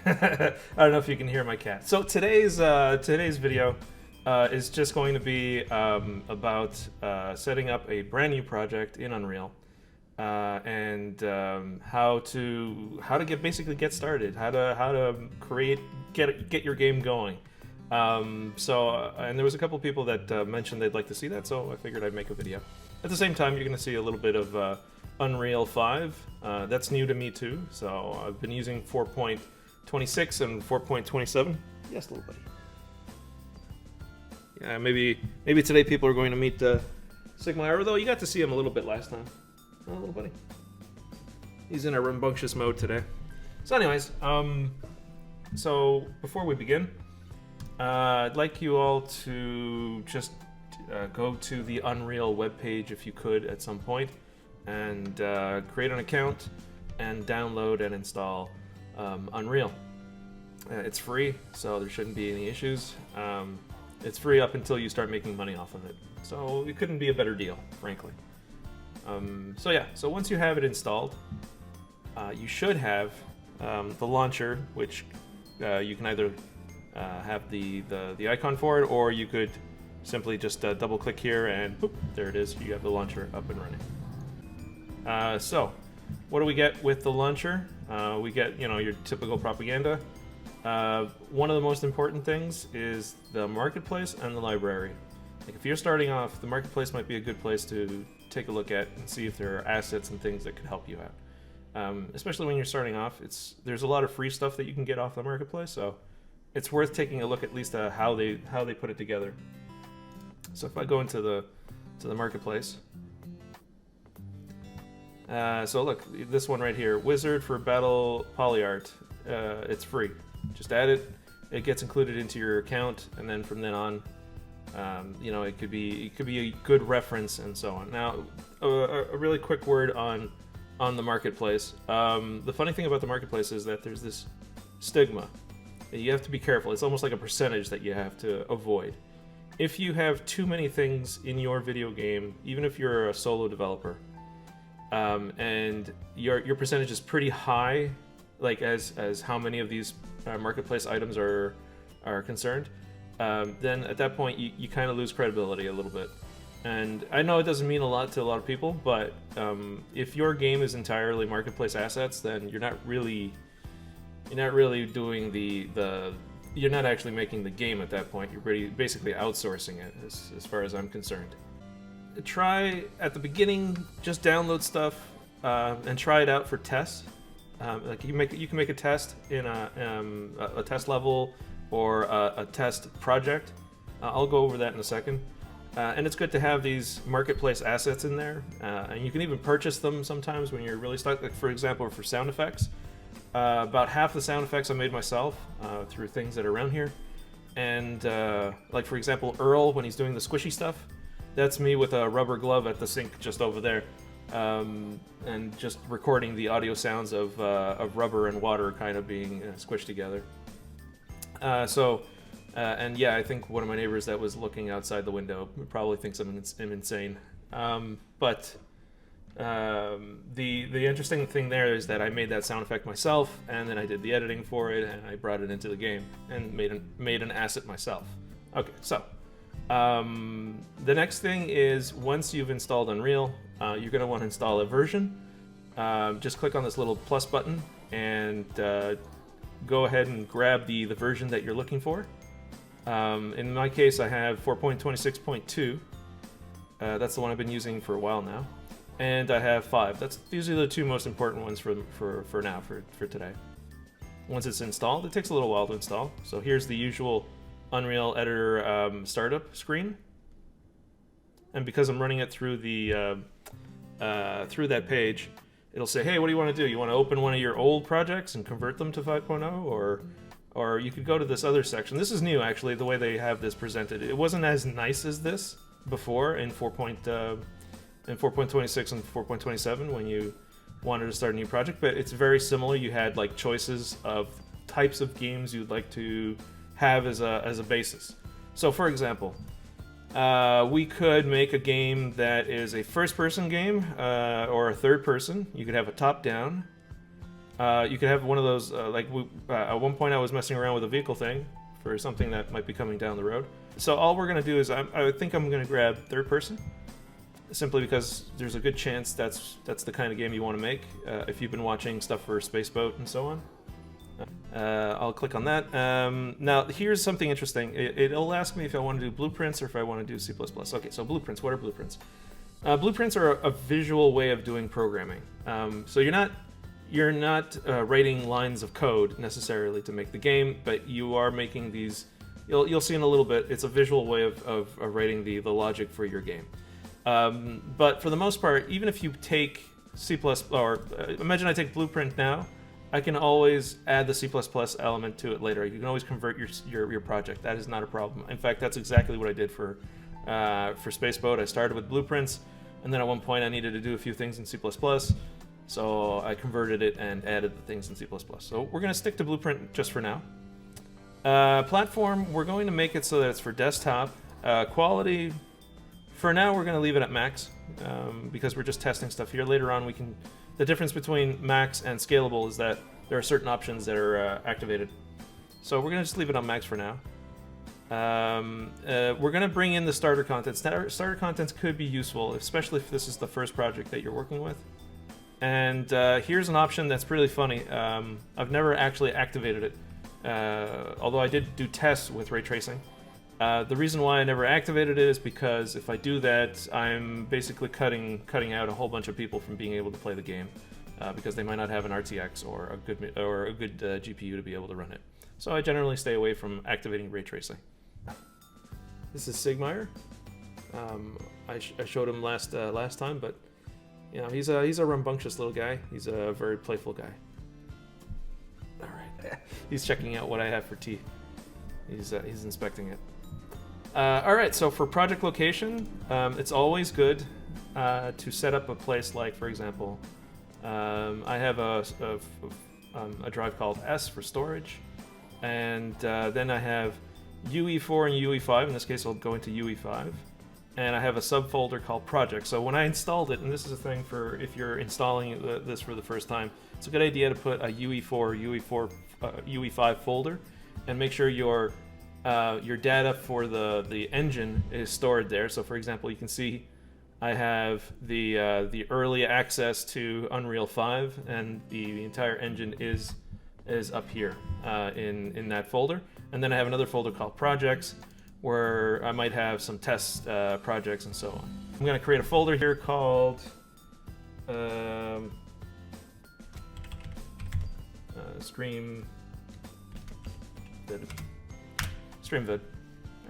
I don't know if you can hear my cat. So today's video is just going to be about setting up a brand new project in Unreal and how to basically get started, how to get your game going. And there was a couple people that mentioned they'd like to see that, so I figured I'd make a video. At the same time, you're going to see a little bit of Unreal 5. That's new to me too, so I've been using 4.26 and 4.27. Yes, little buddy. Yeah, maybe today people are going to meet Sigma, although you got to see him a little bit last time. Oh, little buddy. He's in a rambunctious mode today. So anyways, so before we begin, I'd like you all to just go to the Unreal webpage if you could at some point, and create an account and download and install Unreal. It's free, so there shouldn't be any issues. It's free up until you start making money off of it, so it couldn't be a better deal, frankly. So once you have it installed, you should have the launcher, which you can either have the icon for it, or you could simply just double click here and boop, there it is. You have the launcher up and running. So what do we get with the launcher? We get, your typical propaganda. One of the most important things is the marketplace and the library. Like, if you're starting off, the marketplace might be a good place to take a look at and see if there are assets and things that could help you out. Especially when you're starting off, there's a lot of free stuff that you can get off the marketplace, so it's worth taking a look at least at how they put it together. So if I go into the marketplace, so look, this one right here, Wizard for Battle Polyart, it's free. Just add it, it gets included into your account, and then from then on, it could be a good reference and so on. Now, a really quick word on the marketplace. The funny thing about the marketplace is that there's this stigma. You have to be careful. It's almost like a percentage that you have to avoid. If you have too many things in your video game, even if you're a solo developer, and your percentage is pretty high, like as how many of these marketplace items are concerned, then at that point you kind of lose credibility a little bit. And I know it doesn't mean a lot to a lot of people, but if your game is entirely marketplace assets, then you're not really doing you're not actually making the game at that point. You're basically outsourcing it, as far as I'm concerned. Try at the beginning, just download stuff and try it out for tests. Like you can make a test in a test level or a test project. I'll go over that in a second. And it's good to have these marketplace assets in there, and you can even purchase them sometimes when you're really stuck. Like, for example, for sound effects, about half the sound effects I made myself through things that are around here. And like, for example, Earl, when he's doing the squishy stuff, that's me with a rubber glove at the sink just over there, and just recording the audio sounds of rubber and water kind of being squished together. And yeah, I think one of my neighbors that was looking outside the window probably thinks I'm insane. But the interesting thing there is that I made that sound effect myself, and then I did the editing for it, and I brought it into the game and made an asset myself. Okay, so the next thing is, once you've installed Unreal, you're going to want to install a version. Just click on this little plus button and go ahead and grab the version that you're looking for. In my case, I have 4.26.2. That's the one I've been using for a while now. And I have 5. These are the two most important ones for now, for today. Once it's installed, it takes a little while to install. So here's the usual Unreal Editor startup screen. And because I'm running it through through that page, it'll say, hey, what do you want to do? You want to open one of your old projects and convert them to 5.0, or you could go to this other section. This is new, actually, the way they have this presented. It wasn't as nice as this before in 4.26 and 4.27 when you wanted to start a new project, but it's very similar. You had like choices of types of games you'd like to have as a basis. So, for example, we could make a game that is a first-person game or a third-person. You could have a top-down. You could have one of those, at one point I was messing around with a vehicle thing for something that might be coming down the road. So all we're going to do is I think I'm going to grab third person, simply because there's a good chance that's the kind of game you want to make if you've been watching stuff for Spaceboat and so on. I'll click on that. Now here's something interesting. It'll ask me if I want to do blueprints or if I want to do C++. Okay, so blueprints. What are blueprints? Blueprints are a visual way of doing programming. So you're not writing lines of code necessarily to make the game, but you are making these. You'll see in a little bit. It's a visual way of writing the logic for your game. But for the most part, even if you take C++, or imagine I take Blueprint now, I can always add the C++ element to it later. You can always convert your project. That is not a problem. In fact, that's exactly what I did for Spaceboat. I started with blueprints, and then at one point I needed to do a few things in C++, so I converted it and added the things in C++. So we're going to stick to Blueprint just for now. Platform, we're going to make it so that it's for desktop. Quality, for now we're going to leave it at max, because we're just testing stuff here. Later on we can... The difference between max and scalable is that there are certain options that are activated. So we're going to just leave it on max for now. We're going to bring in the starter content. Starter contents could be useful, especially if this is the first project that you're working with. And here's an option that's really funny. I've never actually activated it, although I did do tests with ray tracing. The reason why I never activated it is because if I do that, I'm basically cutting out a whole bunch of people from being able to play the game, because they might not have an RTX or a good GPU to be able to run it. So I generally stay away from activating ray tracing. This is Sigmeyer. I showed him last time, but you know, he's a rambunctious little guy. He's a very playful guy. All right, he's checking out what I have for tea. He's inspecting it. All right, so for project location, it's always good to set up a place like, for example, I have a drive called S for storage, and then I have UE4 and UE5. In this case, I'll go into UE5, and I have a subfolder called project. So when I installed it, and this is a thing for if you're installing this for the first time, it's a good idea to put a UE4, UE5 folder, and make sure your data for the engine is stored there. So for example, you can see I have the early access to Unreal 5, and the entire engine is up here in that folder. And then I have another folder called projects, where I might have some test projects and so on. I'm going to create a folder here called Stream Vid.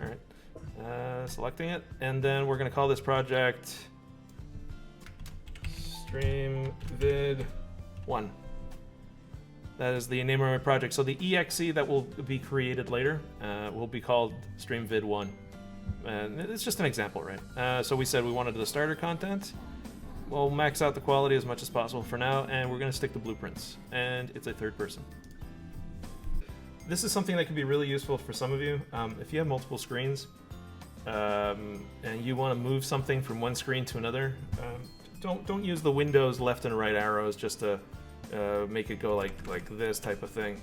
All right, selecting it, and then we're going to call this project StreamVid1. That is the name of my project. So the exe that will be created later will be called StreamVid1, and it's just an example, right? So we said we wanted the starter content. We'll max out the quality as much as possible for now, and we're going to stick to blueprints, and it's a third person. This is something that can be really useful for some of you. If you have multiple screens and you want to move something from one screen to another, don't use the Windows left and right arrows just to make it go like this type of thing.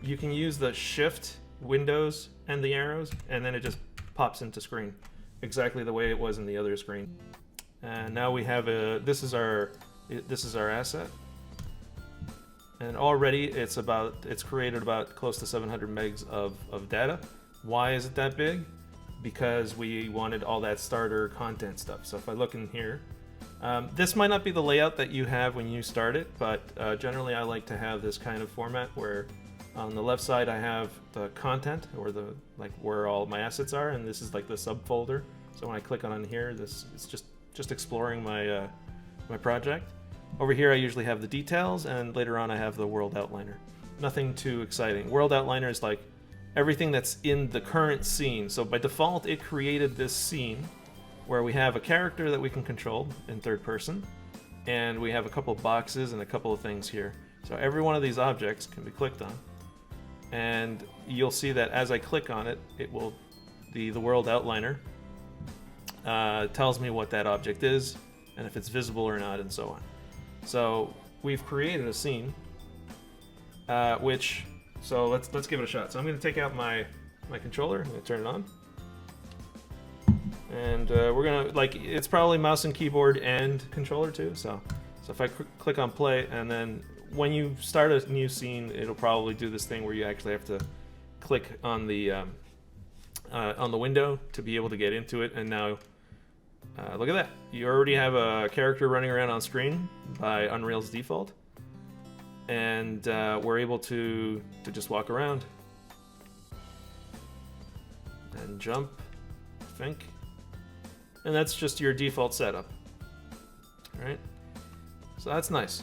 You can use the Shift, Windows, and the arrows, and then it just pops into screen exactly the way it was in the other screen. And now we have this is our asset. And already it's created about close to 700 megs of data. Why is it that big? Because we wanted all that starter content stuff. So if I look in here, this might not be the layout that you have when you start it, but generally I like to have this kind of format where on the left side I have the content, or where all my assets are, and this is like the subfolder. So when I click on here, it's just exploring my my project. Over here I usually have the details, and later on I have the world outliner. Nothing too exciting. World outliner is like everything that's in the current scene. So by default it created this scene where we have a character that we can control in third person, and we have a couple of boxes and a couple of things here. So every one of these objects can be clicked on, and you'll see that as I click on it, it will the world outliner tells me what that object is and if it's visible or not, and so on. So we've created a scene, So let's give it a shot. So I'm going to take out my controller. I'm going to turn it on. And we're going to, like, it's probably mouse and keyboard and controller too. So if I click on play, and then when you start a new scene, it'll probably do this thing where you actually have to click on the window to be able to get into it. And now, look at that. You already have a character running around on screen by Unreal's default. And we're able to just walk around and jump, I think. And that's just your default setup. All right, so that's nice.